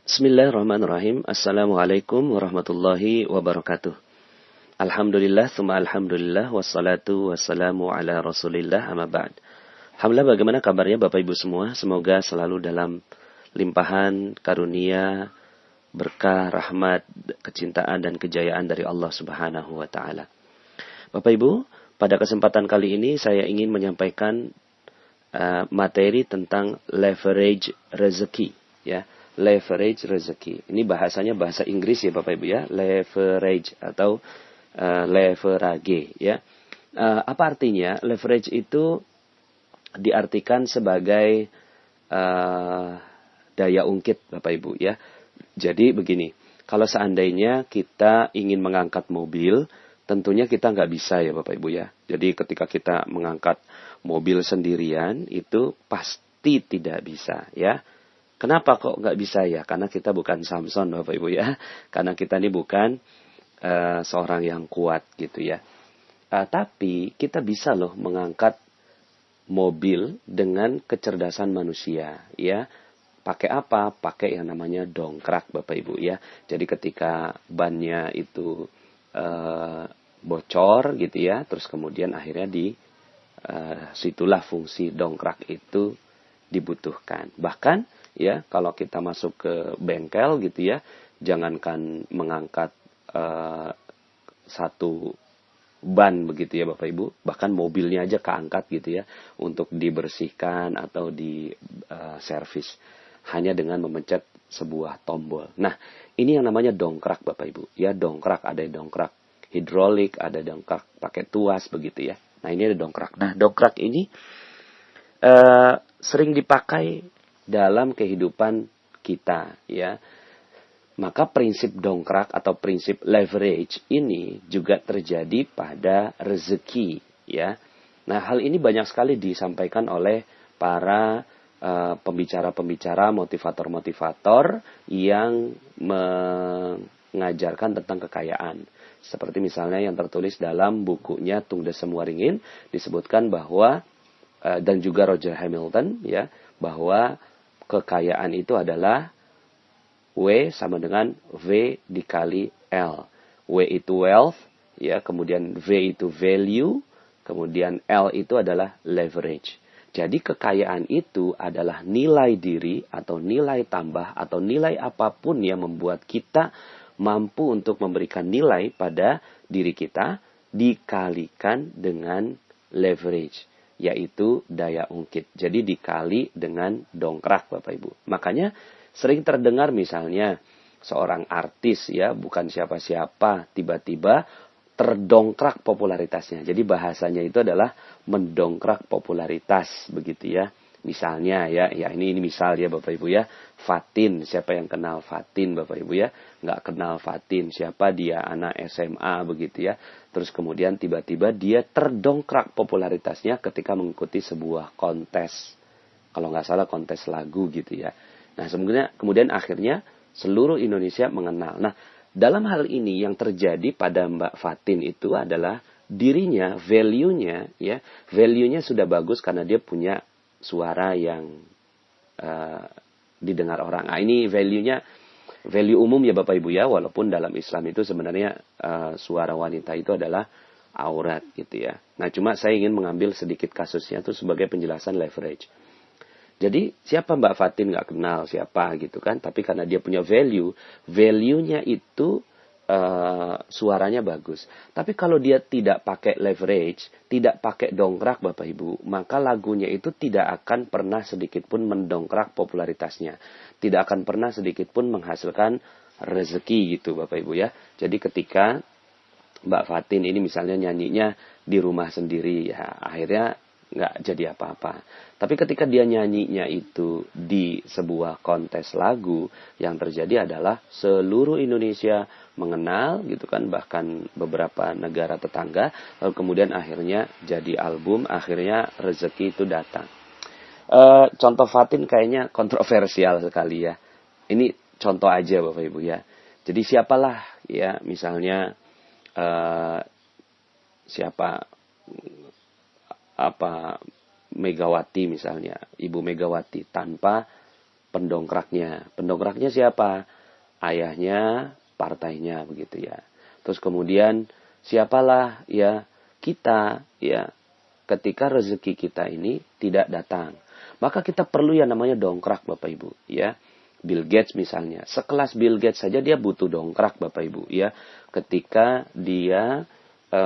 Bismillahirrahmanirrahim. Assalamualaikum warahmatullahi wabarakatuh. Alhamdulillah, summa alhamdulillah, wassalatu wassalamu ala rasulillah, amma ba'd. Alhamdulillah, bagaimana kabarnya Bapak Ibu semua? Semoga selalu dalam limpahan, karunia, berkah, rahmat, kecintaan, dan kejayaan dari Allah Subhanahu wa Ta'ala. Bapak Ibu, pada kesempatan kali ini saya ingin menyampaikan materi tentang leverage rezeki, ya. Leverage rezeki. Ini bahasanya bahasa Inggris ya Bapak Ibu ya. Leverage atau leverage ya. Apa artinya? Leverage itu diartikan sebagai daya ungkit Bapak Ibu ya. Jadi begini, kalau seandainya kita ingin mengangkat mobil, tentunya kita nggak bisa ya Bapak Ibu ya. Jadi ketika kita mengangkat mobil sendirian itu pasti tidak bisa ya. Kenapa kok nggak bisa ya? Karena kita bukan Samson Bapak Ibu ya. Karena kita ini bukan seorang yang kuat gitu ya. Tapi kita bisa loh mengangkat mobil dengan kecerdasan manusia ya. Pakai apa? Pakai yang namanya dongkrak Bapak Ibu ya. Jadi ketika bannya itu bocor gitu ya. Terus kemudian akhirnya situlah fungsi dongkrak itu dibutuhkan. Bahkan ya, kalau kita masuk ke bengkel gitu ya, jangankan mengangkat satu ban begitu ya Bapak Ibu, bahkan mobilnya aja keangkat gitu ya, untuk dibersihkan atau servis hanya dengan memencet sebuah tombol. Nah, ini yang namanya dongkrak Bapak Ibu. Ya, dongkrak, ada dongkrak hidrolik, ada dongkrak pakai tuas begitu ya. Nah, ini ada dongkrak. Nah, dongkrak ini sering dipakai dalam kehidupan kita ya. Maka prinsip dongkrak atau prinsip leverage ini juga terjadi pada rezeki ya. Nah, hal ini banyak sekali disampaikan oleh para pembicara-pembicara, motivator-motivator yang mengajarkan tentang kekayaan. Seperti misalnya yang tertulis dalam bukunya Tung Desem Waringin, disebutkan bahwa dan juga Roger Hamilton ya, bahwa kekayaan itu adalah W sama dengan V dikali L. W itu wealth, ya, kemudian V itu value, kemudian L itu adalah leverage. Jadi kekayaan itu adalah nilai diri atau nilai tambah atau nilai apapun yang membuat kita mampu untuk memberikan nilai pada diri kita dikalikan dengan leverage, yaitu daya ungkit. Jadi dikali dengan dongkrak Bapak Ibu. Makanya sering terdengar misalnya seorang artis ya, bukan siapa-siapa, tiba-tiba terdongkrak popularitasnya. Jadi bahasanya itu adalah mendongkrak popularitas begitu ya. Misalnya ya ini misal ya Bapak Ibu ya, Fatin, siapa yang kenal Fatin Bapak Ibu ya? Nggak kenal Fatin, siapa dia, anak SMA begitu ya. Terus kemudian tiba-tiba dia terdongkrak popularitasnya ketika mengikuti sebuah kontes. Kalau nggak salah kontes lagu gitu ya. Nah kemudian akhirnya seluruh Indonesia mengenal. Nah, dalam hal ini yang terjadi pada Mbak Fatin itu adalah dirinya, value-nya sudah bagus karena dia punya suara yang didengar orang. Nah, ini value umum ya Bapak Ibu ya, walaupun dalam Islam itu sebenarnya suara wanita itu adalah aurat gitu ya. Nah, cuma saya ingin mengambil sedikit kasusnya itu sebagai penjelasan leverage. Jadi siapa Mbak Fatin nggak kenal siapa gitu kan, tapi karena dia punya value-nya itu suaranya bagus. Tapi kalau dia tidak pakai leverage, tidak pakai dongkrak Bapak Ibu, maka lagunya itu tidak akan pernah sedikit pun mendongkrak popularitasnya. Tidak akan pernah sedikit pun menghasilkan rezeki gitu Bapak Ibu ya. Jadi ketika Mbak Fatin ini misalnya nyanyinya di rumah sendiri ya, akhirnya nggak jadi apa-apa. Tapi ketika dia nyanyinya itu di sebuah kontes lagu, yang terjadi adalah seluruh Indonesia mengenal gitu kan, bahkan beberapa negara tetangga, lalu kemudian akhirnya jadi album, akhirnya rezeki itu datang. Contoh Fatin kayaknya kontroversial sekali ya. Ini contoh aja Bapak Ibu ya. Jadi siapalah ya, misalnya siapa Megawati misalnya, Ibu Megawati tanpa pendongkraknya. Pendongkraknya siapa? Ayahnya, partainya begitu ya. Terus kemudian siapalah ya kita ya ketika rezeki kita ini tidak datang. Maka kita perlu yang namanya dongkrak Bapak Ibu ya. Bill Gates misalnya, sekelas Bill Gates saja dia butuh dongkrak Bapak Ibu ya. Ketika dia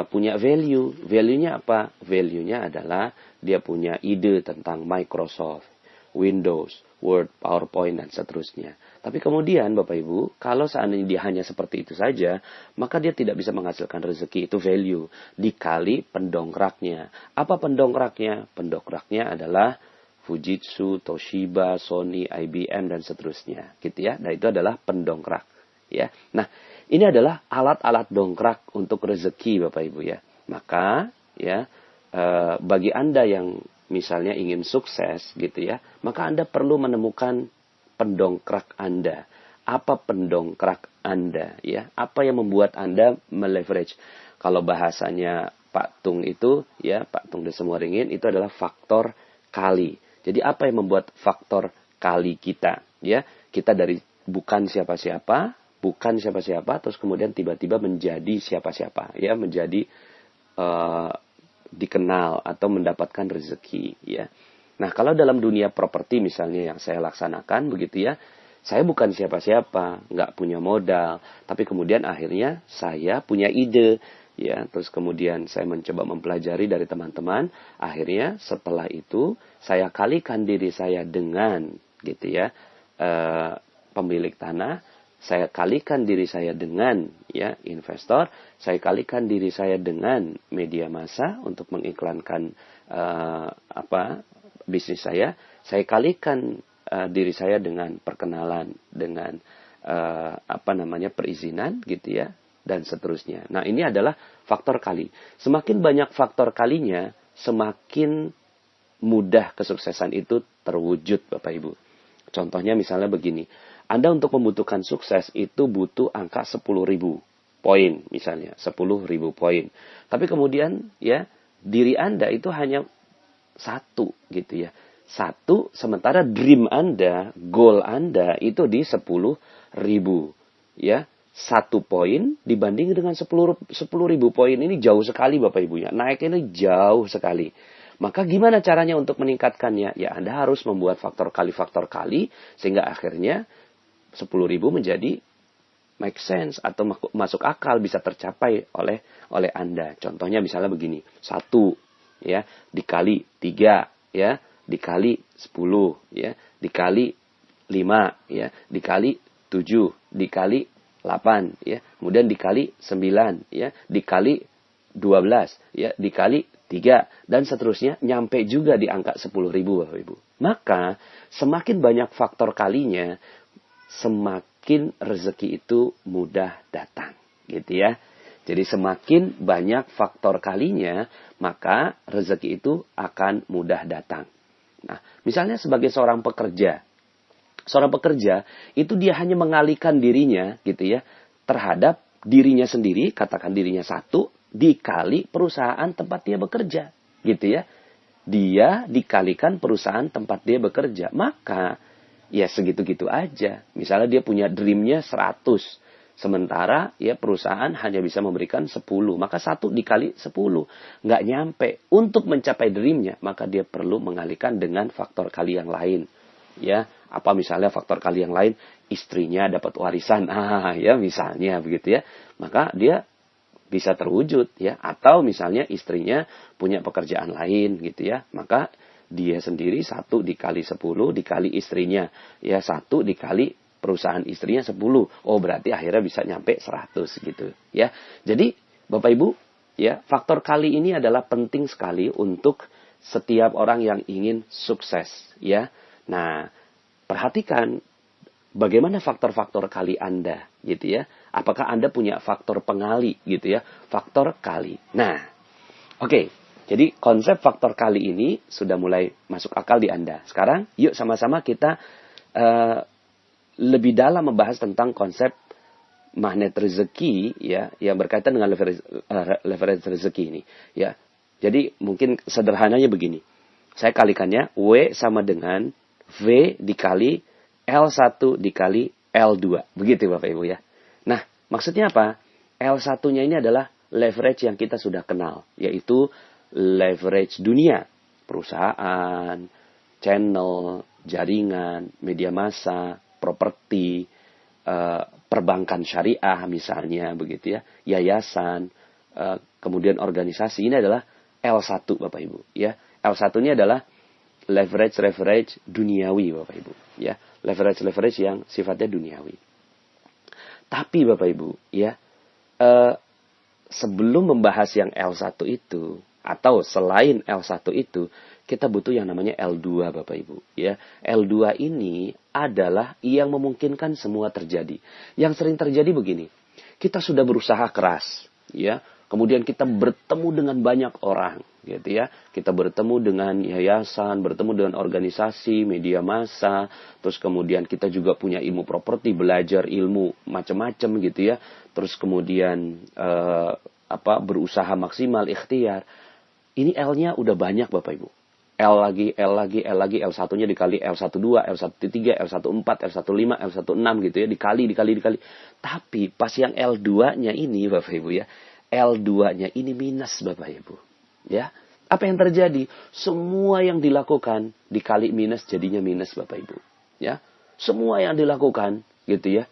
punya value. Value-nya apa? Value-nya adalah dia punya ide tentang Microsoft, Windows, Word, PowerPoint, dan seterusnya. Tapi kemudian Bapak Ibu, kalau seandainya dia hanya seperti itu saja, maka dia tidak bisa menghasilkan rezeki, itu value. Dikali pendongkraknya. Apa pendongkraknya? Pendongkraknya adalah Fujitsu, Toshiba, Sony, IBM, dan seterusnya. Gitu ya. Nah, itu adalah pendongkrak. Ya. Nah, ini adalah alat-alat dongkrak untuk rezeki Bapak Ibu ya. Maka ya bagi Anda yang misalnya ingin sukses gitu ya, maka Anda perlu menemukan pendongkrak Anda. Apa pendongkrak Anda ya? Apa yang membuat Anda meleverage? Kalau bahasanya Pak Tung itu ya, Pak Tung Desemwaringin itu adalah faktor kali. Jadi apa yang membuat faktor kali kita ya? Kita dari bukan siapa-siapa, terus kemudian tiba-tiba menjadi siapa-siapa, ya, menjadi dikenal atau mendapatkan rezeki, ya. Nah, kalau dalam dunia properti misalnya yang saya laksanakan begitu ya, saya bukan siapa-siapa, nggak punya modal, tapi kemudian akhirnya saya punya ide, ya, terus kemudian saya mencoba mempelajari dari teman-teman, akhirnya setelah itu saya kalikan diri saya dengan, gitu ya, pemilik tanah. Saya kalikan diri saya dengan ya investor, saya kalikan diri saya dengan media massa untuk mengiklankan bisnis saya kalikan diri saya dengan perkenalan, dengan perizinan gitu ya, dan seterusnya. Nah, ini adalah faktor kali. Semakin banyak faktor kalinya, semakin mudah kesuksesan itu terwujud Bapak Ibu. Contohnya misalnya begini. Anda untuk membutuhkan sukses itu butuh angka 10.000 poin misalnya, 10.000 poin. Tapi kemudian ya diri Anda itu hanya satu gitu ya. Satu, sementara dream Anda, goal Anda itu di 10.000 ya. 1 poin dibanding dengan 10.000 poin ini jauh sekali Bapak Ibu ya. Naiknya ini jauh sekali. Maka gimana caranya untuk meningkatkannya? Ya Anda harus membuat faktor kali sehingga akhirnya 10.000 menjadi make sense atau masuk akal, bisa tercapai oleh Anda. Contohnya misalnya begini, 1 ya dikali 3 ya dikali 10 ya dikali 5 ya dikali 7 dikali 8 ya kemudian dikali 9 ya dikali 12 ya dikali 3 dan seterusnya, nyampe juga di angka 10.000 Bapak Ibu. Maka semakin banyak faktor kalinya, semakin rezeki itu mudah datang, gitu ya. Jadi semakin banyak faktor kalinya, maka rezeki itu akan mudah datang. Nah, misalnya sebagai seorang pekerja itu dia hanya mengalihkan dirinya, gitu ya, terhadap dirinya sendiri, katakan dirinya 1 dikali perusahaan tempat dia bekerja, gitu ya. Dia dikalikan perusahaan tempat dia bekerja, maka ya segitu-gitu aja. Misalnya dia punya dreamnya 100, sementara ya perusahaan hanya bisa memberikan 10. Maka 1 dikali 10, nggak nyampe. Untuk mencapai dreamnya, maka dia perlu mengalihkan dengan faktor kali yang lain. Ya, apa misalnya faktor kali yang lain? Istrinya dapat warisan, ya misalnya begitu ya. Maka dia bisa terwujud ya. Atau misalnya istrinya punya pekerjaan lain gitu ya. Maka dia sendiri 1 dikali 10 dikali istrinya. Ya 1 dikali perusahaan istrinya 10. Oh berarti akhirnya bisa nyampe 100 gitu ya. Jadi Bapak Ibu ya, faktor kali ini adalah penting sekali untuk setiap orang yang ingin sukses ya. Nah, perhatikan bagaimana faktor-faktor kali Anda gitu ya. Apakah Anda punya faktor pengali gitu ya, faktor kali. Nah, oke. Jadi konsep faktor kali ini sudah mulai masuk akal di Anda. Sekarang yuk sama-sama kita lebih dalam membahas tentang konsep magnet rezeki ya, yang berkaitan dengan leverage rezeki ini ya. Jadi mungkin sederhananya begini. Saya kalikannya W sama dengan V dikali L1 dikali L2. Begitu Bapak Ibu ya. Nah, maksudnya apa? L1-nya ini adalah leverage yang kita sudah kenal, yaitu leverage dunia, perusahaan, channel, jaringan, media massa, properti, perbankan syariah misalnya begitu ya, yayasan, kemudian organisasi. Ini adalah L1 Bapak Ibu ya. L1 ini adalah leverage duniawi Bapak Ibu ya. Leverage yang sifatnya duniawi. Tapi Bapak Ibu ya, sebelum membahas yang L1 itu atau selain L1 itu, kita butuh yang namanya L2 Bapak Ibu ya. L2 ini adalah yang memungkinkan semua terjadi. Yang sering terjadi begini. Kita sudah berusaha keras ya. Kemudian kita bertemu dengan banyak orang gitu ya. Kita bertemu dengan yayasan, bertemu dengan organisasi, media massa, terus kemudian kita juga punya ilmu properti, belajar ilmu macam-macam gitu ya. Terus kemudian berusaha maksimal, ikhtiar. Ini L-nya udah banyak Bapak Ibu. L lagi, L1-nya dikali L12, L13, L14, L15, L16 gitu ya, dikali. Tapi pas yang L2-nya ini Bapak Ibu ya, L2-nya ini minus Bapak Ibu. Ya, apa yang terjadi? Semua yang dilakukan dikali minus jadinya minus Bapak Ibu. Ya, semua yang dilakukan gitu ya,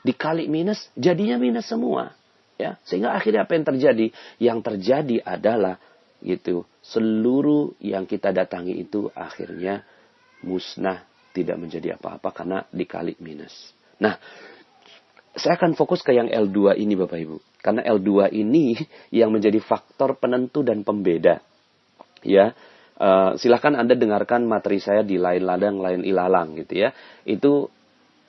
dikali minus jadinya minus semua. Ya, sehingga akhirnya apa yang terjadi? Yang terjadi adalah gitu, seluruh yang kita datangi itu akhirnya musnah, tidak menjadi apa-apa karena dikali minus. Nah, saya akan fokus ke yang L2 ini Bapak Ibu. Karena L2 ini yang menjadi faktor penentu dan pembeda. Ya, silahkan Anda dengarkan materi saya di lain ladang, lain ilalang gitu ya. Itu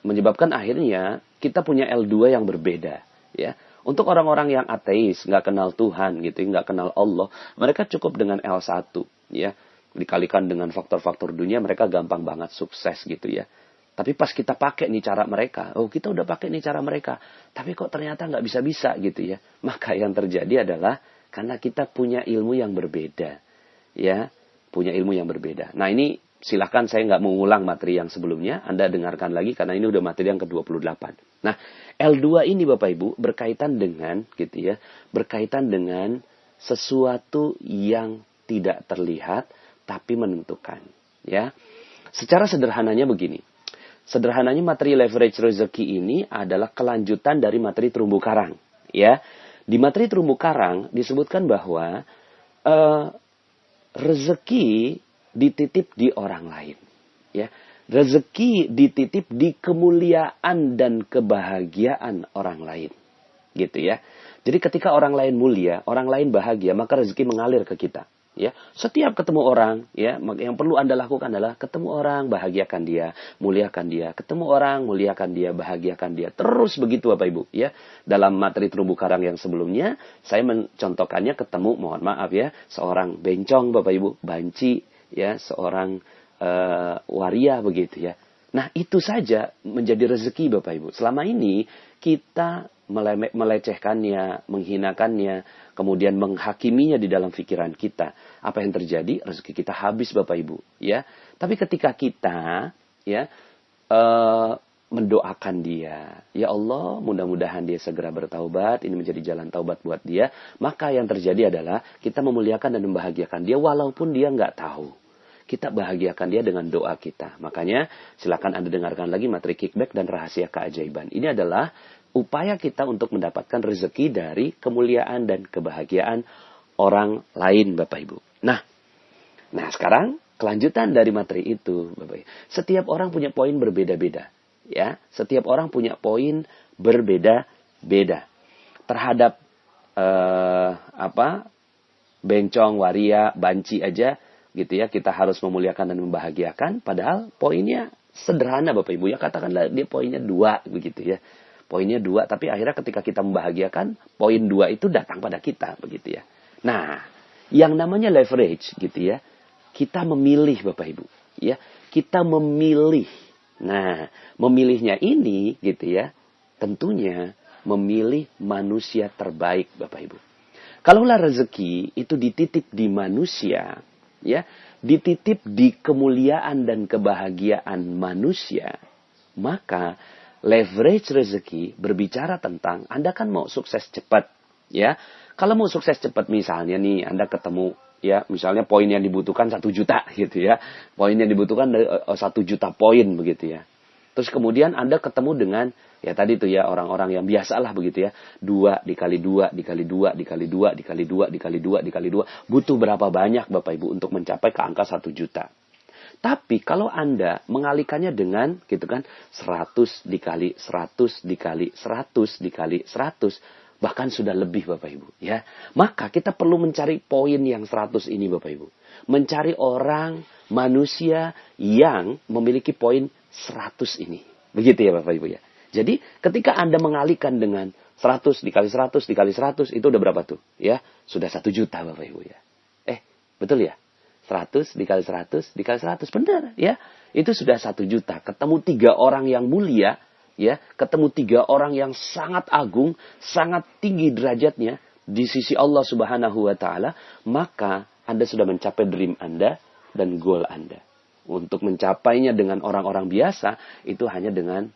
menyebabkan akhirnya kita punya L2 yang berbeda. Ya, untuk orang-orang yang ateis, nggak kenal Tuhan gitu, nggak kenal Allah, mereka cukup dengan L1 ya. Dikalikan dengan faktor-faktor dunia, mereka gampang banget sukses gitu ya. Tapi pas kita pakai nih cara mereka, kita udah pakai nih cara mereka, tapi kok ternyata nggak bisa-bisa gitu ya. Maka yang terjadi adalah karena kita punya ilmu yang berbeda, ya, punya ilmu yang berbeda. Nah ini silahkan saya nggak mengulang materi yang sebelumnya, Anda dengarkan lagi karena ini udah materi yang ke-28. Nah L2 ini Bapak Ibu berkaitan dengan gitu ya, berkaitan dengan sesuatu yang tidak terlihat tapi menentukan, ya. Secara sederhananya begini. Sederhananya materi leverage rezeki ini adalah kelanjutan dari materi terumbu karang. Ya, di materi terumbu karang disebutkan bahwa rezeki dititip di orang lain. Ya, rezeki dititip di kemuliaan dan kebahagiaan orang lain. Gitu ya. Jadi ketika orang lain mulia, orang lain bahagia, maka rezeki mengalir ke kita. Ya, setiap ketemu orang, ya, yang perlu Anda lakukan adalah ketemu orang, bahagiakan dia, muliakan dia, ketemu orang, muliakan dia, bahagiakan dia. Terus begitu Bapak Ibu, ya. Dalam materi terumbu karang yang sebelumnya, saya mencontohkannya ketemu, mohon maaf ya, seorang bencong Bapak Ibu, banci, ya, seorang waria begitu ya. Nah, itu saja menjadi rezeki Bapak Ibu. Selama ini kita melecehkannya, menghinakannya, kemudian menghakiminya di dalam pikiran kita. Apa yang terjadi? Rezeki kita habis Bapak Ibu, ya. Tapi ketika kita ya mendoakan dia, ya Allah, mudah-mudahan dia segera bertaubat, ini menjadi jalan taubat buat dia, maka yang terjadi adalah kita memuliakan dan membahagiakan dia walaupun dia nggak tahu. Kita bahagiakan dia dengan doa kita. Makanya silakan Anda dengarkan lagi materi kickback dan rahasia keajaiban. Ini adalah upaya kita untuk mendapatkan rezeki dari kemuliaan dan kebahagiaan orang lain Bapak Ibu. Nah sekarang kelanjutan dari materi itu Bapak Ibu. Setiap orang punya poin berbeda-beda. Ya, setiap orang punya poin berbeda-beda. Terhadap bencong, waria, banci aja gitu ya, kita harus memuliakan dan membahagiakan, padahal poinnya sederhana Bapak Ibu ya, katakanlah dia poinnya 2 begitu ya. Poinnya 2, tapi akhirnya ketika kita membahagiakan, poin 2 itu datang pada kita begitu ya. Nah, yang namanya leverage gitu ya, kita memilih Bapak Ibu ya, kita memilih. Nah, memilihnya ini gitu ya, tentunya memilih manusia terbaik Bapak Ibu. Kalaulah rezeki itu dititip di manusia, ya, dititip di kemuliaan dan kebahagiaan manusia, Maka leverage rezeki berbicara tentang Anda kan mau sukses cepat, ya. Kalau mau sukses cepat misalnya nih Anda ketemu ya, misalnya poin yang dibutuhkan 1 juta gitu ya. Poin yang dibutuhkan 1 juta poin begitu ya. Terus kemudian Anda ketemu dengan ya tadi tuh ya orang-orang yang biasalah begitu ya. 2 dikali 2 dikali 2 dikali 2 dikali 2 dikali 2 dikali 2. Butuh berapa banyak Bapak Ibu untuk mencapai ke angka 1 juta. Tapi kalau Anda mengalihkannya dengan gitu kan 100 dikali 100 dikali 100 dikali 100 bahkan sudah lebih Bapak Ibu ya. Maka kita perlu mencari poin yang 100 ini Bapak Ibu. Mencari orang manusia yang memiliki poin 100 ini. Begitu ya Bapak Ibu ya. Jadi ketika Anda mengalihkan dengan 100 dikali 100 dikali 100 itu udah berapa tuh? Ya, sudah 1 juta Bapak Ibu ya. Betul ya? 100 dikali 100 dikali 100 benar ya. Itu sudah 1 juta. Ketemu 3 orang yang mulia ya, ketemu 3 orang yang sangat agung, sangat tinggi derajatnya di sisi Allah Subhanahu wa taala, maka Anda sudah mencapai dream Anda dan goal Anda. Untuk mencapainya dengan orang-orang biasa itu hanya dengan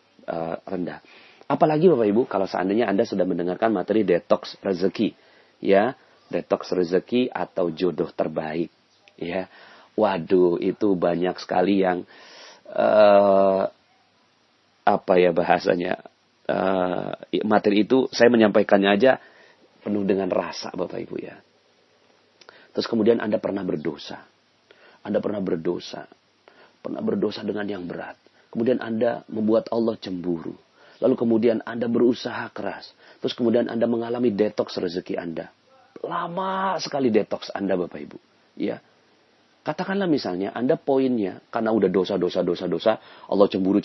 rendah. Apalagi Bapak Ibu kalau seandainya Anda sudah mendengarkan materi detox rezeki, ya, detox rezeki atau jodoh terbaik, ya. Waduh, itu banyak sekali yang apa ya bahasanya, materi itu saya menyampaikannya aja penuh dengan rasa Bapak Ibu ya. Terus kemudian Anda pernah berdosa. Anda pernah berdosa dengan yang berat. Kemudian Anda membuat Allah cemburu. Lalu kemudian Anda berusaha keras. Terus kemudian Anda mengalami detox rezeki Anda. Lama sekali detox Anda Bapak Ibu. Ya. Katakanlah misalnya Anda poinnya karena udah dosa. Allah cemburu.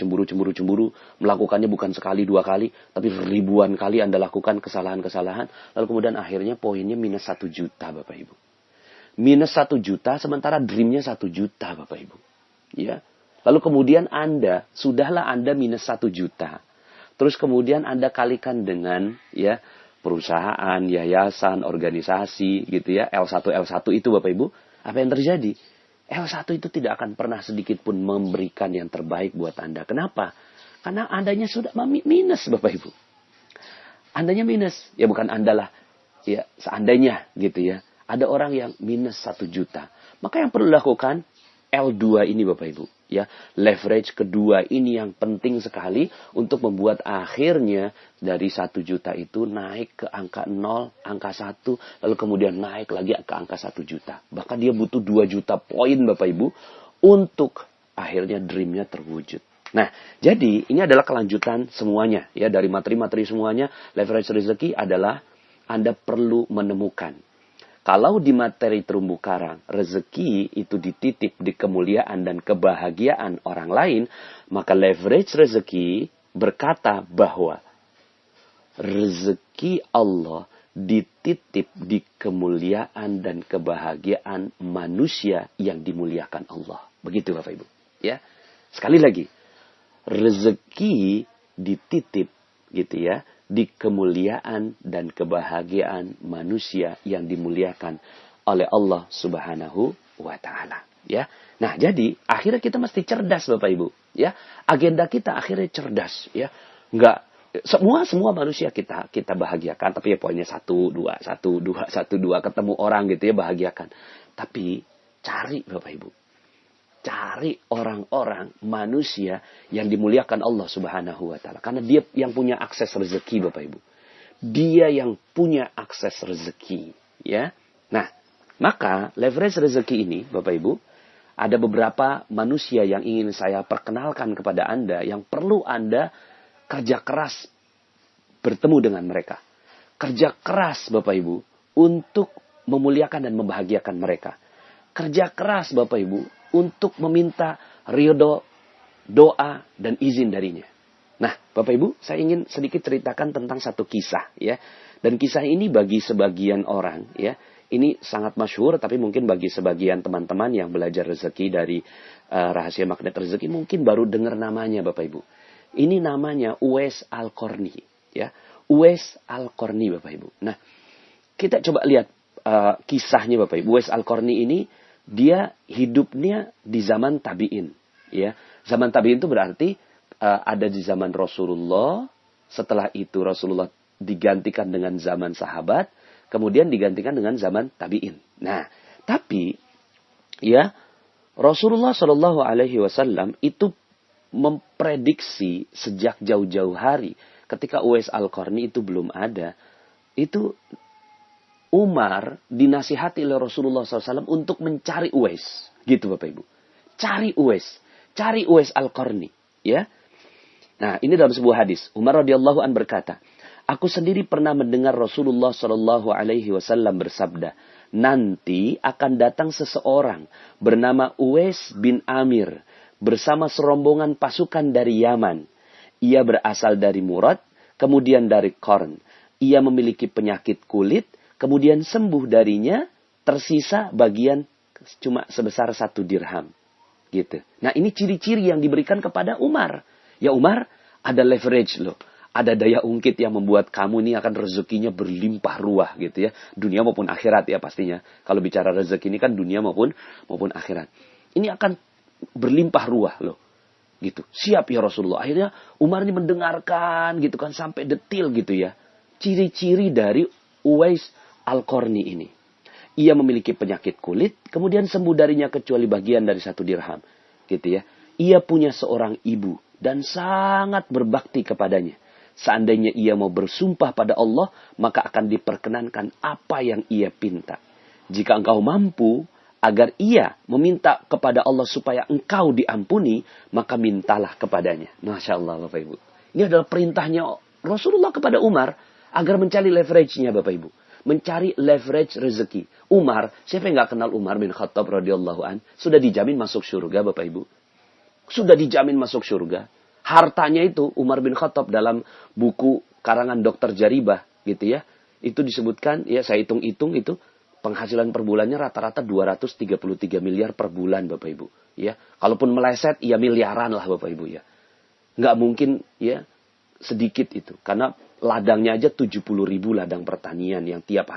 Melakukannya bukan sekali 2 kali. Tapi ribuan kali Anda lakukan kesalahan-kesalahan. Lalu kemudian akhirnya poinnya minus 1 juta Bapak Ibu. Minus 1 juta sementara dreamnya 1 juta Bapak Ibu. Ya. Lalu kemudian sudahlah Anda minus 1 juta. Terus kemudian Anda kalikan dengan ya perusahaan, yayasan, organisasi gitu ya. L1 itu Bapak Ibu. Apa yang terjadi? L1 itu tidak akan pernah sedikit pun memberikan yang terbaik buat Anda. Kenapa? Karena Andanya sudah minus Bapak Ibu. Andanya minus. Ya bukan Anda lah. Ya seandainya gitu ya. Ada orang yang minus 1 juta. Maka yang perlu dilakukan L2 ini Bapak Ibu. Ya, leverage kedua ini yang penting sekali untuk membuat akhirnya dari 1 juta itu naik ke angka 0, angka 1, lalu kemudian naik lagi ke angka 1 juta. Bahkan dia butuh 2 juta poin Bapak Ibu untuk akhirnya dreamnya terwujud. Nah, jadi ini adalah kelanjutan semuanya. Ya, dari materi-materi semuanya, leverage rezeki adalah Anda perlu menemukan. Kalau di materi terumbu karang, rezeki itu dititip di kemuliaan dan kebahagiaan orang lain, maka leverage rezeki berkata bahwa rezeki Allah dititip di kemuliaan dan kebahagiaan manusia yang dimuliakan Allah. Begitu Bapak Ibu. Ya. Sekali lagi, rezeki dititip gitu ya. Di kemuliaan dan kebahagiaan manusia yang dimuliakan oleh Allah Subhanahu wa taala, ya. Nah, jadi akhirnya kita mesti cerdas Bapak Ibu, ya. Agenda kita akhirnya cerdas, ya. Enggak semua manusia kita bahagiakan, tapi ya poinnya 1 2 ketemu orang gitu ya bahagiakan. Tapi cari Bapak Ibu. Cari orang-orang manusia yang dimuliakan Allah Subhanahu wa taala. Karena dia yang punya akses rezeki Bapak Ibu. Dia yang punya akses rezeki, ya. Nah, maka leverage rezeki ini Bapak Ibu, ada beberapa manusia yang ingin saya perkenalkan kepada Anda yang perlu Anda kerja keras bertemu dengan mereka. Kerja keras Bapak Ibu untuk memuliakan dan membahagiakan mereka. Kerja keras Bapak Ibu untuk meminta ridho, doa, dan izin darinya. Nah, Bapak Ibu, saya ingin sedikit ceritakan tentang satu kisah, ya. Dan kisah ini bagi sebagian orang, ya, ini sangat masyhur, tapi mungkin bagi sebagian teman-teman yang belajar rezeki dari rahasia magnet rezeki, mungkin baru dengar namanya, Bapak Ibu. Ini namanya Uwais Al-Qarni, ya. Uwais Al-Qarni, Bapak Ibu. Nah, kita coba lihat kisahnya, Bapak Ibu. Uwais Al-Qarni ini dia hidupnya di zaman tabi'in, ya. Zaman tabi'in itu berarti ada di zaman Rasulullah. Setelah itu Rasulullah digantikan dengan zaman sahabat. Kemudian digantikan dengan zaman tabi'in. Nah, tapi ya Rasulullah Shallallahu Alaihi Wasallam itu memprediksi sejak jauh-jauh hari ketika Uwais Al-Qarni itu belum ada. Itu Umar dinasihati oleh Rasulullah SAW untuk mencari Uwais. Gitu Bapak Ibu. Cari Uwais. Cari Uwais Al-Qarni. Ya. Nah ini dalam sebuah hadis. Umar radhiyallahu an berkata, aku sendiri pernah mendengar Rasulullah Shallallahu Alaihi Wasallam bersabda, nanti akan datang seseorang bernama Uwais bin Amir bersama serombongan pasukan dari Yaman. Ia berasal dari Murad, kemudian dari Qarn. Ia memiliki penyakit kulit, kemudian sembuh darinya, tersisa bagian cuma sebesar 1 dirham. Gitu. Nah ini ciri-ciri yang diberikan kepada Umar. Ya Umar, ada leverage loh. Ada daya ungkit yang membuat kamu ini akan rezekinya berlimpah ruah gitu ya. Dunia maupun akhirat ya pastinya. Kalau bicara rezeki ini kan dunia maupun akhirat. Ini akan berlimpah ruah loh. Gitu. Siap ya Rasulullah. Akhirnya Umar ini mendengarkan gitu kan sampai detil gitu ya. Ciri-ciri dari Uwais Al-Qarni ini. Ia memiliki penyakit kulit, kemudian sembuh darinya kecuali bagian dari 1 dirham. Gitu ya. Ia punya seorang ibu dan sangat berbakti kepadanya. Seandainya ia mau bersumpah pada Allah, maka akan diperkenankan apa yang ia pinta. Jika engkau mampu agar ia meminta kepada Allah supaya engkau diampuni, maka mintalah kepadanya. Masya Allah Bapak Ibu. Ini adalah perintahnya Rasulullah kepada Umar agar mencari leverage-nya Bapak Ibu. Mencari leverage rezeki. Umar, siapa yang gak kenal Umar bin Khattab radhiyallahu an? Sudah dijamin masuk surga Bapak Ibu. Sudah dijamin masuk surga. Hartanya itu Umar bin Khattab dalam buku karangan Dr. Jaribah gitu ya. Itu disebutkan ya saya hitung-hitung itu penghasilan per bulannya rata-rata 233 miliar per bulan Bapak Ibu ya. Kalaupun meleset ya miliaran lah Bapak Ibu ya. Nggak mungkin ya sedikit itu karena ladangnya aja 70.000 ladang pertanian yang tiap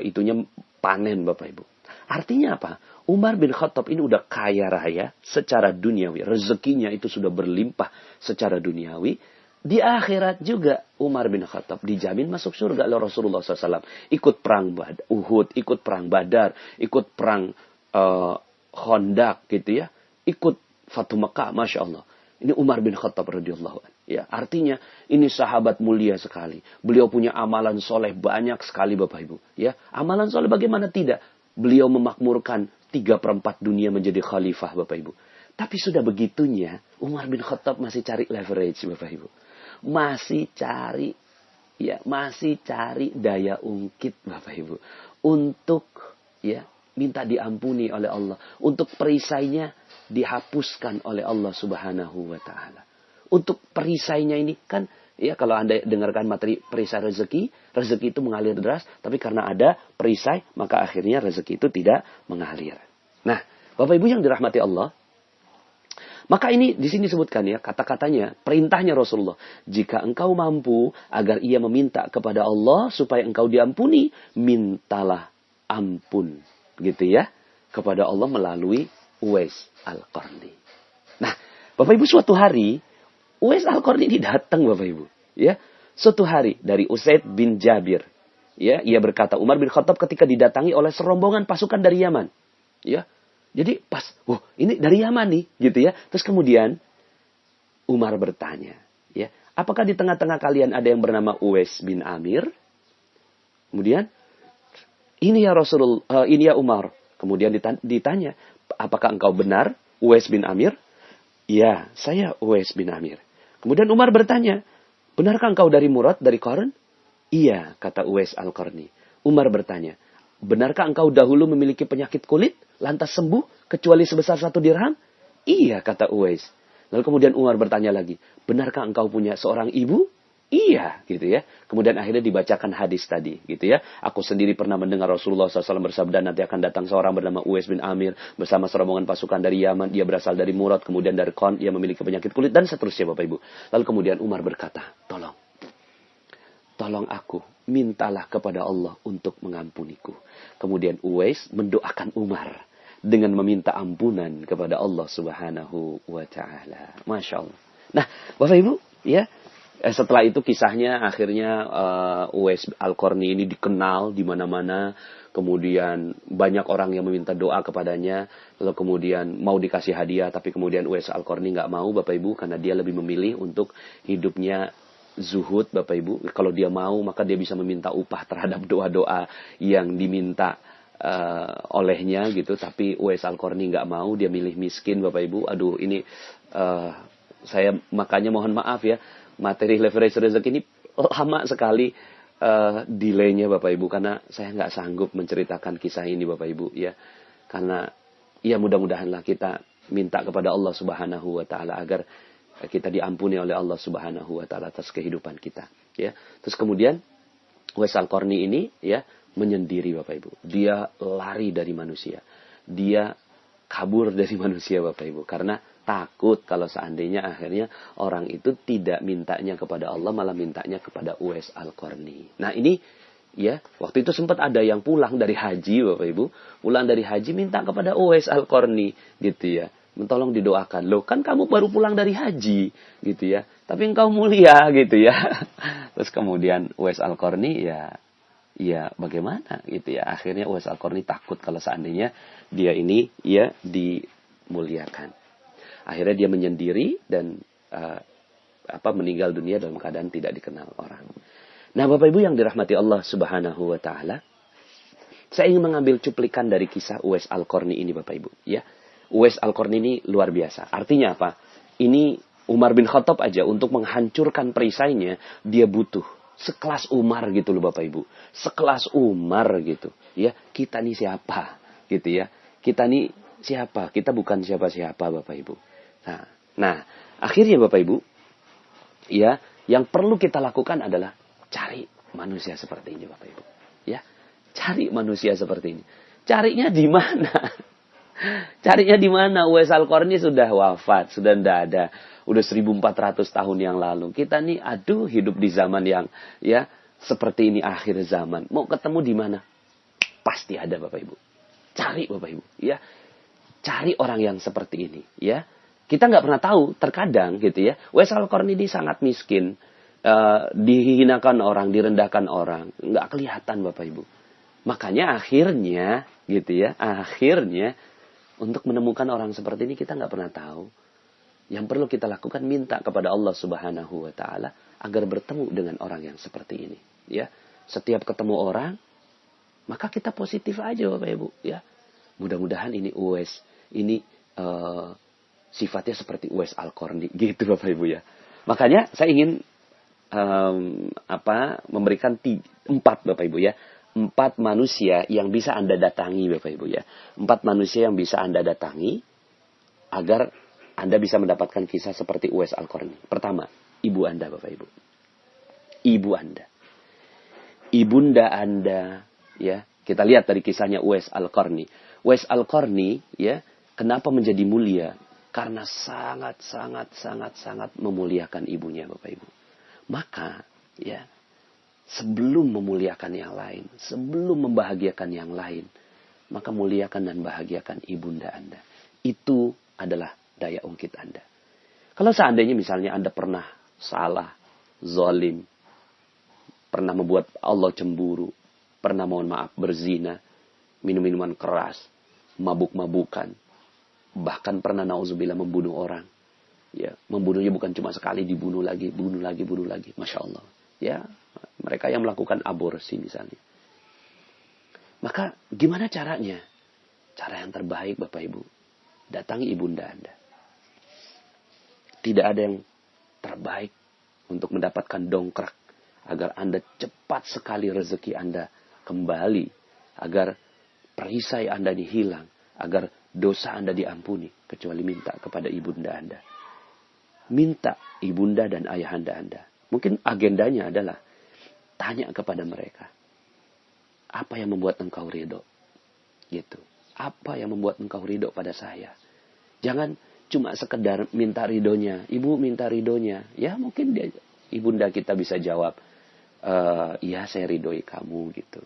itunya panen Bapak Ibu. Artinya apa? Umar bin Khattab ini udah kaya raya secara duniawi. Rezekinya itu sudah berlimpah secara duniawi. Di akhirat juga Umar bin Khattab dijamin masuk surga oleh Rasulullah SAW. Ikut perang Uhud, ikut perang Badar, ikut perang Khandaq gitu ya. Ikut Fatu Mekah, Masya Allah. Ini Umar bin Khattab radhiyallahu anhu. Ya, artinya ini sahabat mulia sekali. Beliau punya amalan soleh banyak sekali Bapak Ibu. Ya, amalan soleh bagaimana tidak? Beliau memakmurkan 3/4 dunia menjadi khalifah Bapak Ibu. Tapi sudah begitunya, Umar bin Khattab masih cari leverage Bapak Ibu. Masih cari daya ungkit Bapak Ibu. Untuk ya minta diampuni oleh Allah. Untuk perisainya dihapuskan oleh Allah Subhanahu wa Ta'ala. Untuk perisainya ini kan ya kalau Anda dengarkan materi perisai rezeki itu mengalir deras, tapi karena ada perisai, maka akhirnya rezeki itu tidak mengalir. Nah, Bapak Ibu yang dirahmati Allah, maka ini di sini disebutkan ya, kata-katanya, perintahnya Rasulullah, jika engkau mampu agar ia meminta kepada Allah supaya engkau diampuni, mintalah ampun, gitu ya, kepada Allah melalui Uwais Al-Qarni. Nah, Bapak Ibu suatu hari Uwais Al-Qarni ini datang Bapak Ibu. Ya, suatu hari dari Usaid bin Jabir. Ya, ia berkata Umar bin Khattab ketika didatangi oleh serombongan pasukan dari Yaman. Ya, jadi pas, ini dari Yaman nih, gitu ya. Terus kemudian Umar bertanya, ya, apakah di tengah-tengah kalian ada yang bernama Uwais bin Amir? Kemudian, ini ya Rasulullah, ini ya Umar. Kemudian ditanya, apakah engkau benar Uwais bin Amir? Ya, saya Uwais bin Amir. Kemudian Umar bertanya, benarkah engkau dari Murad, dari Qarn? Iya, kata Uwais Al-Qarni. Umar bertanya, benarkah engkau dahulu memiliki penyakit kulit, lantas sembuh, kecuali sebesar 1 dirham? Iya, kata Uwais. Lalu kemudian Umar bertanya lagi, benarkah engkau punya seorang ibu? Iya, gitu ya. Kemudian akhirnya dibacakan hadis tadi, gitu ya. Aku sendiri pernah mendengar Rasulullah SAW bersabda, nanti akan datang seorang bernama Uwais bin Amir bersama serombongan pasukan dari Yaman. Dia berasal dari Murad, kemudian dari Qarn. Ia memiliki penyakit kulit dan seterusnya, Bapak Ibu. Lalu kemudian Umar berkata, tolong aku, mintalah kepada Allah untuk mengampuniku. Kemudian Uwais mendoakan Umar dengan meminta ampunan kepada Allah Subhanahu wa taala. Masya Allah. Nah, Bapak Ibu, ya, setelah itu kisahnya akhirnya Uwais Al-Qarni ini dikenal di mana-mana. Kemudian banyak orang yang meminta doa kepadanya. Lalu kemudian mau dikasih hadiah. Tapi kemudian Uwais Al-Qarni nggak mau, Bapak Ibu. Karena dia lebih memilih untuk hidupnya zuhud, Bapak Ibu. Kalau dia mau, maka dia bisa meminta upah terhadap doa-doa yang diminta olehnya gitu. Tapi Uwais Al-Qarni nggak mau. Dia milih miskin, Bapak Ibu. Aduh, ini saya makanya mohon maaf ya. Materi leverage rezeki ini lama sekali delaynya Bapak Ibu, karena saya nggak sanggup menceritakan kisah ini Bapak Ibu ya, karena ya mudah-mudahanlah kita minta kepada Allah Subhanahu wa taala agar kita diampuni oleh Allah Subhanahu wa taala atas kehidupan kita ya. Terus kemudian Uwais Al-Qarni ini ya menyendiri Bapak Ibu, dia lari dari manusia, dia kabur dari manusia Bapak Ibu, karena takut kalau seandainya akhirnya orang itu tidak mintanya kepada Allah, malah mintanya kepada Uwais Al-Qarni. Nah ini ya, waktu itu sempat ada yang pulang dari haji Bapak Ibu, pulang dari haji minta kepada Uwais Al-Qarni gitu ya, tolong didoakan. Loh, kan kamu baru pulang dari haji gitu ya, tapi engkau mulia gitu ya. Terus kemudian Uwais Al-Qarni ya bagaimana gitu ya, akhirnya Uwais Al-Qarni takut kalau seandainya dia ini ya dimuliakan. Akhirnya dia menyendiri dan meninggal dunia dalam keadaan tidak dikenal orang. Nah, Bapak Ibu yang dirahmati Allah Subhanahu wa taala, saya ingin mengambil cuplikan dari kisah Uwais Al-Qarni ini Bapak Ibu, ya. Uwais Al-Qarni ini luar biasa. Artinya apa? Ini Umar bin Khattab aja untuk menghancurkan perisainya, dia butuh sekelas Umar gitu loh Bapak Ibu. Sekelas Umar gitu, ya. Kita nih siapa? Gitu ya. Kita nih siapa? Kita bukan siapa-siapa Bapak Ibu. Nah, akhirnya Bapak Ibu, ya, yang perlu kita lakukan adalah cari manusia seperti ini Bapak Ibu. Ya, cari manusia seperti ini. Carinya di mana? Carinya di mana? Uwais Al-Qarni sudah wafat, sudah tidak ada. Udah 1400 tahun yang lalu. Kita nih, aduh, hidup di zaman yang ya seperti ini, akhir zaman. Mau ketemu di mana? Pasti ada Bapak Ibu. Cari Bapak Ibu, ya. Cari orang yang seperti ini, ya. Kita nggak pernah tahu, terkadang gitu ya. Uwais Al-Qarni ini sangat miskin, dihinakan orang, direndahkan orang, nggak kelihatan Bapak Ibu. Makanya akhirnya, gitu ya, akhirnya untuk menemukan orang seperti ini kita nggak pernah tahu. Yang perlu kita lakukan minta kepada Allah Subhanahu wa taala agar bertemu dengan orang yang seperti ini, ya. Setiap ketemu orang, maka kita positif aja Bapak Ibu, ya. Mudah-mudahan ini Uwais, ini sifatnya seperti Uwais Al-Qarni gitu Bapak Ibu ya. Makanya saya ingin memberikan 4 Bapak Ibu ya. 4 manusia yang bisa Anda datangi Bapak Ibu ya. 4 manusia yang bisa Anda datangi agar Anda bisa mendapatkan kisah seperti Uwais Al-Qarni. Pertama, ibu Anda Bapak Ibu. Ibu Anda. Ibunda Anda ya. Kita lihat dari kisahnya Uwais Al-Qarni. Uwais Al-Qarni ya, kenapa menjadi mulia? Karena sangat memuliakan ibunya Bapak Ibu. Maka ya, sebelum memuliakan yang lain, sebelum membahagiakan yang lain, maka muliakan dan bahagiakan ibunda Anda. Itu adalah daya ungkit Anda. Kalau seandainya misalnya Anda pernah salah, zalim, pernah membuat Allah cemburu, pernah mohon maaf berzina, minum-minuman keras, mabuk-mabukan, bahkan pernah nauzubillah membunuh orang. Ya, membunuhnya bukan cuma sekali, dibunuh lagi, bunuh lagi. Masya Allah. Ya, mereka yang melakukan aborsi misalnya. Maka gimana caranya? Cara yang terbaik Bapak Ibu, datangi ibunda Anda. Tidak ada yang terbaik untuk mendapatkan dongkrak agar Anda cepat sekali rezeki Anda kembali, agar perisai Anda ini hilang, agar dosa Anda diampuni, kecuali minta kepada ibunda Anda. Minta ibunda dan ayahanda Anda. Mungkin agendanya adalah tanya kepada mereka, apa yang membuat engkau ridho? Gitu. Apa yang membuat engkau ridho pada saya? Jangan cuma sekedar minta ridhonya. Ibu minta ridhonya. Ya mungkin ibunda kita bisa jawab, ya saya ridhoi kamu gitu.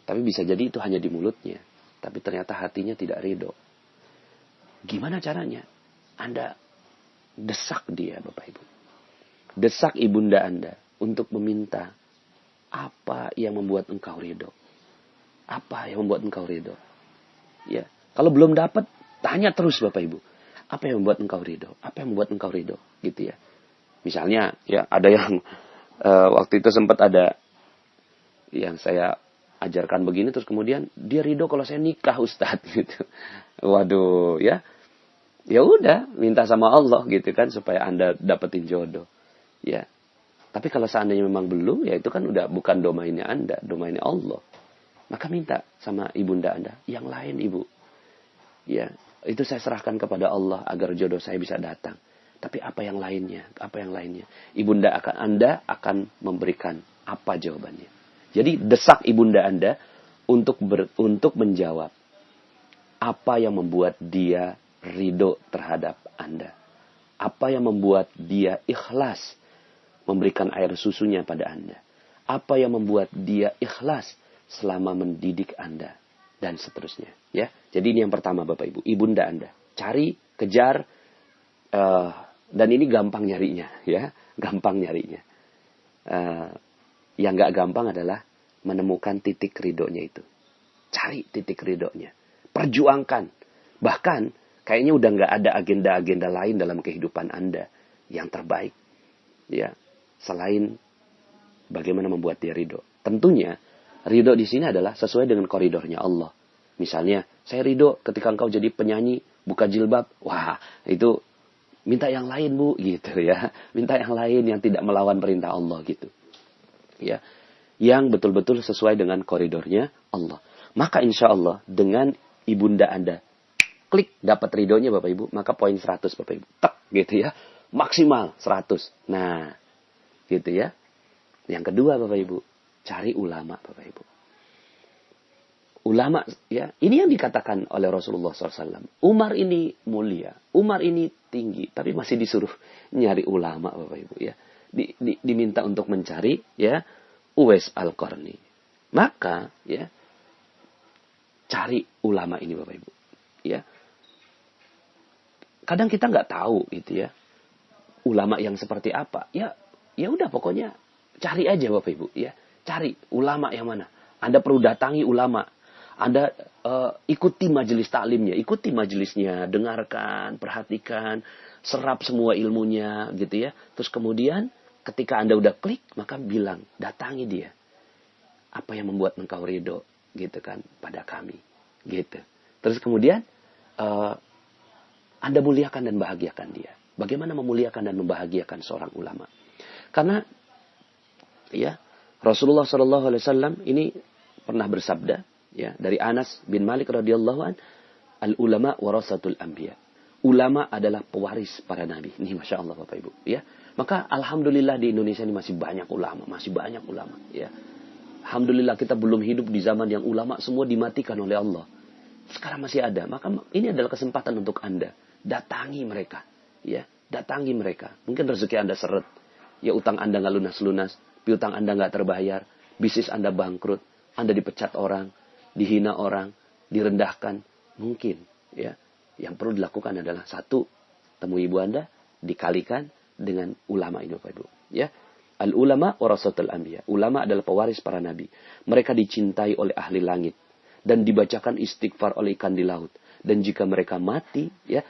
Tapi bisa jadi itu hanya di mulutnya. tapi ternyata hatinya tidak ridho. Gimana caranya? Anda desak dia, Bapak Ibu. Desak ibunda Anda untuk meminta apa yang membuat engkau ridho. Apa yang membuat engkau ridho? Ya, kalau belum dapat, tanya terus Bapak Ibu. Apa yang membuat engkau ridho? Apa yang membuat engkau ridho? Gitu ya. Misalnya, ya ada yang waktu itu sempat ada yang saya ajarkan begini, terus kemudian dia ridho kalau saya nikah, Ustadz, gitu. Waduh, ya. Ya udah, minta sama Allah gitu kan supaya Anda dapetin jodoh. Ya. Tapi kalau seandainya memang belum, ya itu kan udah bukan domainnya Anda, domainnya Allah. Maka minta sama ibunda Anda, yang lain Ibu. Ya, itu saya serahkan kepada Allah agar jodoh saya bisa datang. Tapi apa yang lainnya? Apa yang lainnya? Anda akan memberikan apa jawabannya. Jadi desak ibunda Anda untuk menjawab apa yang membuat dia ridho terhadap Anda. Apa yang membuat dia ikhlas memberikan air susunya pada Anda. Apa yang membuat dia ikhlas selama mendidik Anda. Dan seterusnya. Ya. Jadi ini yang pertama Bapak Ibu. Ibunda Anda. Cari, kejar. Dan ini gampang nyarinya. Ya. Gampang nyarinya. Yang gak gampang adalah menemukan titik ridhonya itu. Cari titik ridhonya. Perjuangkan. Bahkan kayaknya udah gak ada agenda-agenda lain dalam kehidupan Anda yang terbaik. Ya. Selain bagaimana membuat dia ridho. Tentunya ridho di sini adalah sesuai dengan koridornya Allah. Misalnya, saya ridho ketika engkau jadi penyanyi, buka jilbab. Wah, itu minta yang lain Bu, gitu ya. Minta yang lain yang tidak melawan perintah Allah gitu. Ya. Yang betul-betul sesuai dengan koridornya Allah. Maka insya Allah dengan ibunda Anda klik dapat ridhonya Bapak Ibu, maka poin 100 Bapak Ibu. Tek gitu ya. Maksimal 100. Nah, gitu ya. Yang kedua Bapak Ibu, cari ulama Bapak Ibu. Ulama ya, ini yang dikatakan oleh Rasulullah SAW. Umar ini mulia, Umar ini tinggi, tapi masih disuruh nyari ulama Bapak Ibu ya. Diminta untuk mencari ya Uwais Al-Qarni. Maka ya cari ulama ini Bapak Ibu. Ya. Kadang kita nggak tahu gitu ya. Ulama yang seperti apa? Ya udah pokoknya cari aja Bapak Ibu ya. Cari ulama yang mana. Anda perlu datangi ulama. Anda ikuti majelis taklimnya, ikuti majelisnya, dengarkan, perhatikan, serap semua ilmunya gitu ya. Terus kemudian ketika Anda udah klik, maka bilang, datangi dia. Apa yang membuat engkau ridho gitu kan pada kami gitu. Terus kemudian Anda muliakan dan bahagiakan dia. Bagaimana memuliakan dan membahagiakan seorang ulama? Karena ya Rasulullah SAW ini pernah bersabda ya dari Anas bin Malik radhiyallahu an, al ulama warasatul anbiya. Ulama adalah pewaris para nabi. Ini masya Allah Bapak Ibu ya. Maka alhamdulillah di Indonesia ini masih banyak ulama, ya. Alhamdulillah kita belum hidup di zaman yang ulama semua dimatikan oleh Allah. Sekarang masih ada. Maka ini adalah kesempatan untuk Anda. Datangi mereka. Ya, datangi mereka. Mungkin rezeki Anda seret. Ya utang Anda nggak lunas-lunas. Piutang Anda nggak terbayar. Bisnis Anda bangkrut. Anda dipecat orang. Dihina orang. Direndahkan. Mungkin. Ya. Yang perlu dilakukan adalah satu. Temui ibu Anda. Dikalikan dengan ulama ini Bapak Ibu. Ya. Al-ulama warasatul anbiya. Ulama adalah pewaris para nabi. Mereka dicintai oleh ahli langit. Dan dibacakan istighfar oleh ikan di laut. Dan jika mereka mati, ya,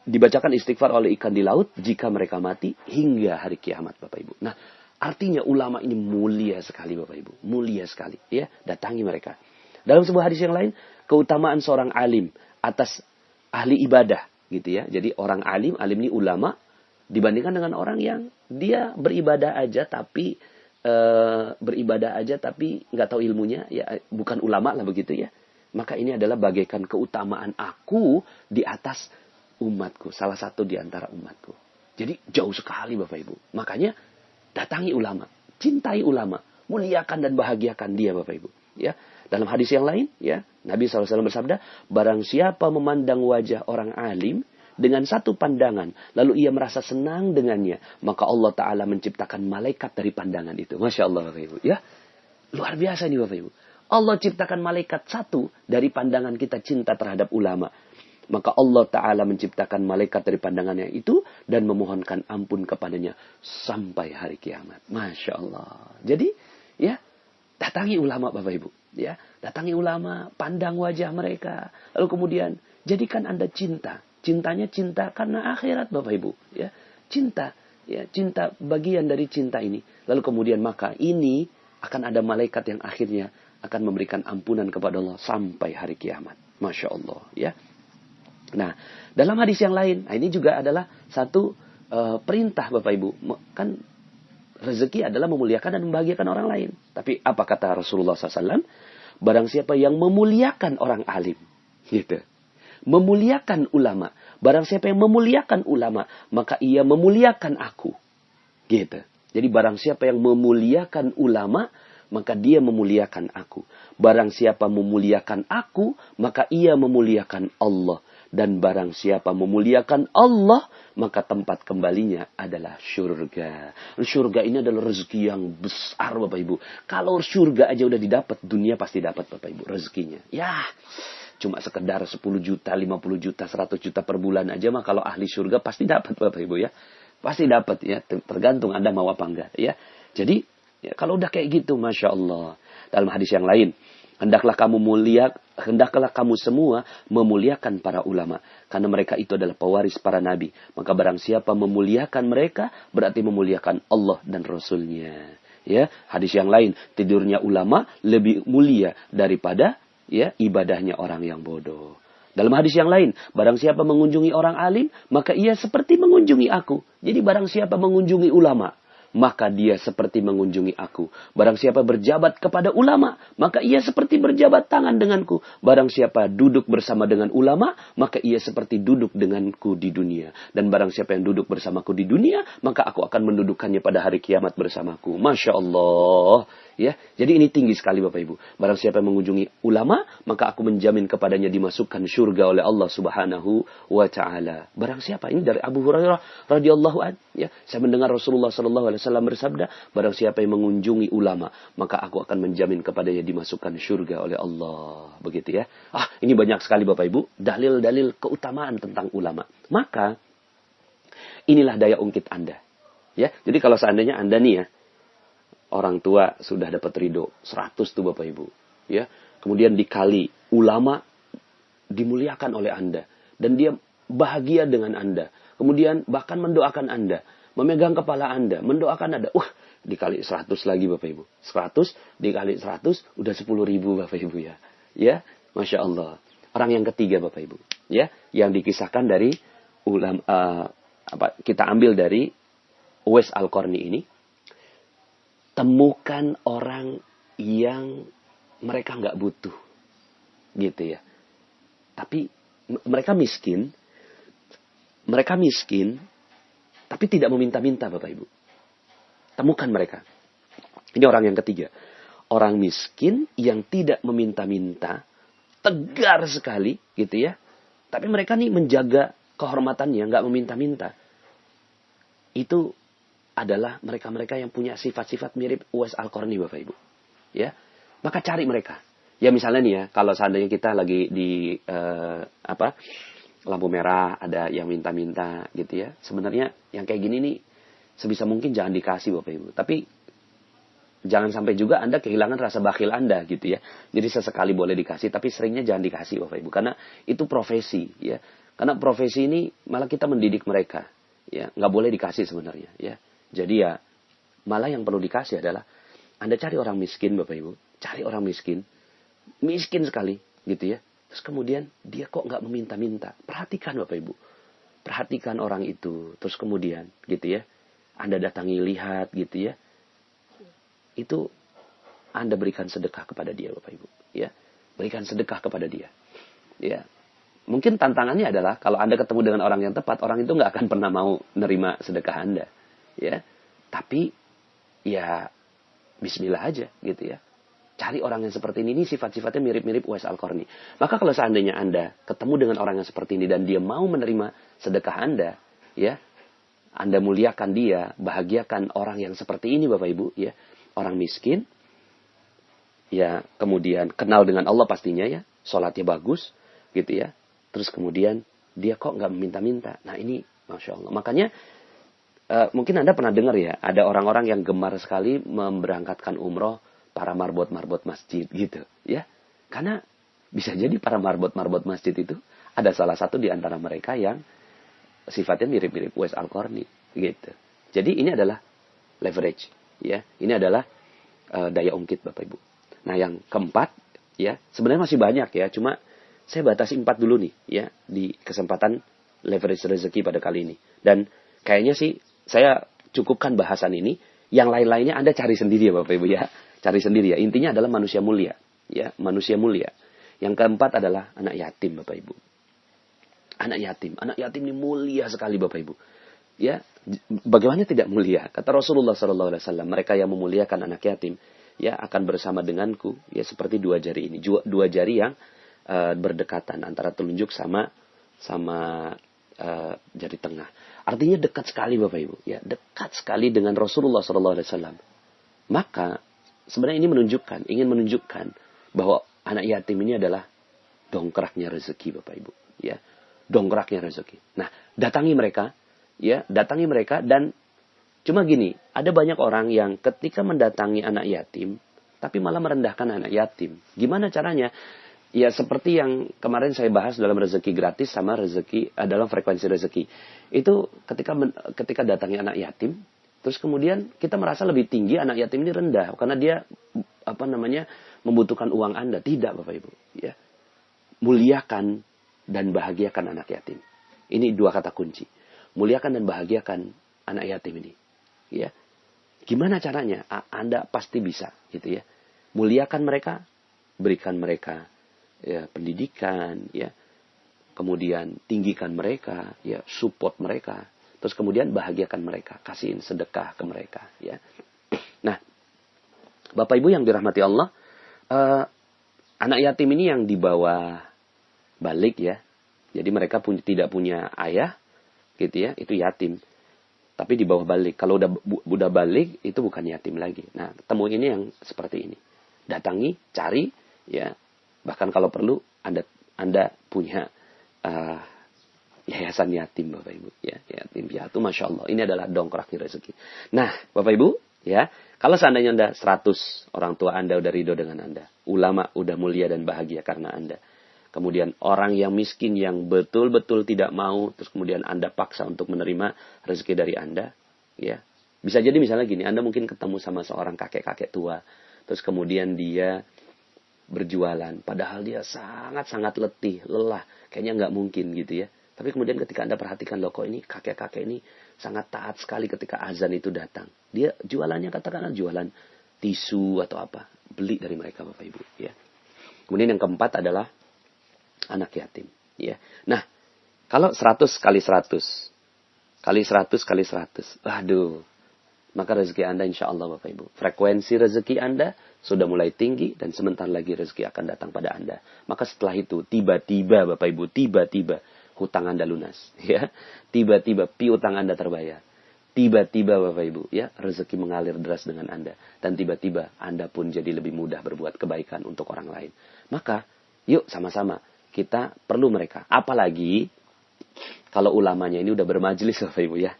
dibacakan istighfar oleh ikan di laut jika mereka mati hingga hari kiamat, Bapak Ibu. Nah, artinya ulama ini mulia sekali, Bapak Ibu. Mulia sekali, ya. Datangi mereka. Dalam sebuah hadis yang lain, keutamaan seorang alim atas ahli ibadah, gitu ya. Jadi orang alim ini ulama, dibandingkan dengan orang yang dia beribadah aja tapi nggak tahu ilmunya, ya bukan ulama lah begitu ya. Maka ini adalah bagaikan keutamaan aku di atas umatku, salah satu di antara umatku. Jadi jauh sekali Bapak Ibu. Makanya datangi ulama, cintai ulama, muliakan dan bahagiakan dia Bapak Ibu. Ya, dalam hadis yang lain, ya Nabi SAW bersabda, barang siapa memandang wajah orang alim dengan satu pandangan, lalu ia merasa senang dengannya, maka Allah Ta'ala menciptakan malaikat dari pandangan itu. Masya Allah Bapak Ibu. Ya, luar biasa nih Bapak Ibu. Allah ciptakan malaikat satu dari pandangan kita cinta terhadap ulama. Maka Allah Ta'ala menciptakan malaikat dari pandangannya itu dan memohonkan ampun kepadanya sampai hari kiamat. Masya Allah. Jadi, ya, datangi ulama Bapak Ibu. Ya, datangi ulama, pandang wajah mereka. Lalu kemudian, jadikan Anda cinta. Cintanya cinta karena akhirat Bapak Ibu. Ya, cinta. Ya, cinta bagian dari cinta ini. Lalu kemudian maka ini akan ada malaikat yang akhirnya akan memberikan ampunan kepada Allah sampai hari kiamat. Masya Allah. Ya. Nah, dalam hadis yang lain, nah ini juga adalah satu perintah Bapak Ibu. Kan rezeki adalah memuliakan dan membahagiakan orang lain. Tapi apa kata Rasulullah SAW? Barang siapa yang memuliakan orang alim, gitu. Memuliakan ulama. Barang siapa yang memuliakan ulama, maka ia memuliakan aku. Gitu. Jadi barang siapa yang memuliakan ulama, maka dia memuliakan aku. Barang siapa memuliakan aku, maka ia memuliakan Allah. Dan barang siapa memuliakan Allah, maka tempat kembalinya adalah syurga. Syurga ini adalah rezeki yang besar Bapak Ibu. Kalau syurga aja udah didapat, dunia pasti dapat Bapak Ibu rezekinya. Ya, cuma sekedar 10 juta, 50 juta, 100 juta per bulan aja mah kalau ahli syurga pasti dapat Bapak Ibu ya. Pasti dapat ya, tergantung Anda mau apa enggak ya. Jadi, ya, kalau udah kayak gitu, Masya Allah. Dalam hadis yang lain, hendaklah kamu semua memuliakan para ulama. Karena mereka itu adalah pewaris para nabi. Maka barang siapa memuliakan mereka, berarti memuliakan Allah dan Rasulnya. Ya, hadis yang lain, tidurnya ulama lebih mulia daripada ya ibadahnya orang yang bodoh. Dalam hadis yang lain, barang siapa mengunjungi orang alim, maka ia seperti mengunjungi aku. Jadi barang siapa mengunjungi ulama, maka dia seperti mengunjungi aku. Barang siapa berjabat kepada ulama, maka ia seperti berjabat tangan denganku. Barang siapa duduk bersama dengan ulama, maka ia seperti duduk denganku di dunia. Dan barang siapa yang duduk bersamaku di dunia, maka aku akan mendudukkannya pada hari kiamat bersamaku. Masya Allah. Ya, jadi ini tinggi sekali Bapak Ibu. Barang siapa yang mengunjungi ulama, maka aku menjamin kepadanya dimasukkan syurga oleh Allah Subhanahu wa Ta'ala. Barang siapa? Ini dari Abu Hurairah radhiyallahu anhu. Ya, saya mendengar Rasulullah sallallahu alaihi wasallam bersabda, barang siapa yang mengunjungi ulama, maka aku akan menjamin kepadanya dimasukkan syurga oleh Allah. Begitu ya. Ini banyak sekali Bapak Ibu dalil-dalil keutamaan tentang ulama. Maka inilah daya ungkit Anda. Ya, jadi kalau seandainya Anda nih ya, orang tua sudah dapat ridho 100 tuh Bapak Ibu, ya. Kemudian dikali ulama dimuliakan oleh Anda dan dia bahagia dengan Anda. Kemudian bahkan mendoakan Anda, memegang kepala Anda, mendoakan Anda. Dikali 100 lagi Bapak Ibu. 100 dikali 100 udah 10.000 Bapak Ibu ya. Ya, Masya Allah. Orang yang ketiga Bapak Ibu, ya, yang dikisahkan dari kita ambil dari Uwais Al-Qarni ini. Temukan orang yang mereka nggak butuh, gitu ya. Tapi mereka miskin, tapi tidak meminta-minta Bapak Ibu. Temukan mereka. Ini orang yang ketiga. Orang miskin yang tidak meminta-minta, tegar sekali, gitu ya. Tapi mereka nih menjaga kehormatannya, nggak meminta-minta. Itu adalah mereka-mereka yang punya sifat-sifat mirip Uwais Al-Qarni Bapak Ibu. Ya. Maka cari mereka. Ya misalnya nih ya, kalau seandainya kita lagi di lampu merah, ada yang minta-minta gitu ya. Sebenarnya yang kayak gini nih sebisa mungkin jangan dikasih Bapak Ibu. Tapi jangan sampai juga Anda kehilangan rasa bakhil Anda gitu ya. Jadi sesekali boleh dikasih, tapi seringnya jangan dikasih Bapak Ibu. Karena itu profesi ya. Karena profesi ini malah kita mendidik mereka. Ya, nggak boleh dikasih sebenarnya ya. Jadi ya, malah yang perlu dikasih adalah Anda cari orang miskin Bapak Ibu. Cari orang miskin. Miskin sekali gitu ya. Terus kemudian dia kok nggak meminta-minta. Perhatikan Bapak Ibu. Perhatikan orang itu. Terus kemudian gitu ya. Anda datangi lihat gitu ya. Itu Anda berikan sedekah kepada dia Bapak Ibu. Ya. Berikan sedekah kepada dia. Ya. Mungkin tantangannya adalah kalau Anda ketemu dengan orang yang tepat. Orang itu nggak akan pernah mau nerima sedekah Anda. Ya, tapi ya bismillah aja gitu ya. Cari orang yang seperti ini sifat-sifatnya mirip-mirip Uwais Al-Qarni. Maka kalau seandainya Anda ketemu dengan orang yang seperti ini dan dia mau menerima sedekah Anda, ya, Anda muliakan dia, bahagiakan orang yang seperti ini Bapak Ibu, ya, orang miskin, ya kemudian kenal dengan Allah pastinya ya, sholatnya bagus gitu ya, terus kemudian dia kok nggak meminta-minta. Nah ini Masya Allah. Makanya mungkin Anda pernah dengar ya, ada orang-orang yang gemar sekali memberangkatkan umroh para marbot-marbot masjid gitu ya. Karena bisa jadi para marbot-marbot masjid itu ada salah satu di antara mereka yang sifatnya mirip-mirip Uwais Al-Qarni gitu. Jadi ini adalah leverage ya. Ini adalah daya ungkit Bapak Ibu. Nah, yang keempat ya, sebenarnya masih banyak ya, cuma saya batasi 4 dulu nih ya di kesempatan leverage rezeki pada kali ini. Dan kayaknya sih saya cukupkan bahasan ini, yang lain-lainnya Anda cari sendiri ya Bapak Ibu ya. Cari sendiri ya. Intinya adalah manusia mulia ya, manusia mulia. Yang keempat adalah anak yatim Bapak Ibu. Anak yatim ini mulia sekali Bapak Ibu. Ya, bagaimana tidak mulia? Kata Rasulullah SAW, mereka yang memuliakan anak yatim, ya akan bersama denganku, ya seperti 2 jari ini, 2 jari yang berdekatan antara telunjuk sama jari tengah. Artinya dekat sekali Bapak Ibu, ya dekat sekali dengan Rasulullah SAW. Maka sebenarnya ini ingin menunjukkan bahwa anak yatim ini adalah dongkraknya rezeki Bapak Ibu, ya. Dongkraknya rezeki. Nah, datangi mereka dan cuma gini, ada banyak orang yang ketika mendatangi anak yatim, tapi malah merendahkan anak yatim. Gimana caranya? Ya seperti yang kemarin saya bahas dalam rezeki gratis sama rezeki dalam frekuensi rezeki. Itu ketika datangi anak yatim, terus kemudian kita merasa lebih tinggi, anak yatim ini rendah karena dia membutuhkan uang Anda. Tidak Bapak Ibu, ya. Muliakan dan bahagiakan anak yatim. Ini 2 kata kunci. Muliakan dan bahagiakan anak yatim ini. Ya. Gimana caranya? Anda pasti bisa, gitu ya. Muliakan mereka, berikan mereka ya pendidikan, ya. Kemudian tinggikan mereka, ya, support mereka. Terus kemudian bahagiakan mereka, kasihin sedekah ke mereka, ya. Nah, Bapak Ibu yang dirahmati Allah, anak yatim ini yang dibawa balik ya. Jadi mereka tidak punya ayah gitu ya, itu yatim. Tapi di bawah balik. Kalau udah balik itu bukan yatim lagi. Nah, temu ini yang seperti ini. Datangi, cari ya. Bahkan kalau perlu Anda punya yayasan yatim Bapak Ibu ya, yatim piatu, Masya Allah. Ini adalah dongkraknya rezeki. Nah, Bapak Ibu ya, kalau seandainya Anda 100 orang tua Anda udah ridho dengan Anda, ulama udah mulia dan bahagia karena Anda. Kemudian orang yang miskin yang betul-betul tidak mau, terus kemudian Anda paksa untuk menerima rezeki dari Anda, ya. Bisa jadi misalnya gini, Anda mungkin ketemu sama seorang kakek-kakek tua, terus kemudian dia berjualan, padahal dia sangat-sangat letih, lelah, kayaknya nggak mungkin gitu ya. Tapi kemudian ketika Anda perhatikan, loh kok ini kakek-kakek ini sangat taat sekali ketika azan itu datang. Dia jualannya katakanlah jualan tisu atau apa, beli dari mereka Bapak Ibu, ya. Kemudian yang keempat adalah anak yatim, ya. Nah, kalau 100 kali 100 kali 100 kali 100, aduh, maka rezeki Anda insya Allah Bapak Ibu, frekuensi rezeki Anda sudah mulai tinggi dan sebentar lagi rezeki akan datang pada Anda. Maka setelah itu tiba-tiba Bapak Ibu, tiba-tiba hutang Anda lunas, ya. Tiba-tiba piutang Anda terbayar. Tiba-tiba Bapak Ibu, ya, rezeki mengalir deras dengan Anda, dan tiba-tiba Anda pun jadi lebih mudah berbuat kebaikan untuk orang lain. Maka yuk sama-sama kita perlu mereka. Apalagi kalau ulamanya ini udah bermajelis Bapak Ibu ya.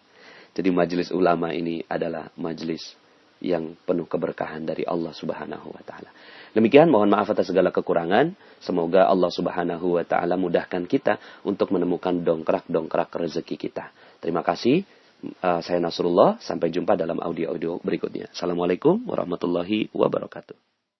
Jadi majelis ulama ini adalah majelis yang penuh keberkahan dari Allah Subhanahu wa taala. Demikian, mohon maaf atas segala kekurangan. Semoga Allah Subhanahu wa taala mudahkan kita untuk menemukan dongkrak-dongkrak rezeki kita. Terima kasih. Saya Nasrullah, sampai jumpa dalam audio-audio berikutnya. Assalamualaikum warahmatullahi wabarakatuh.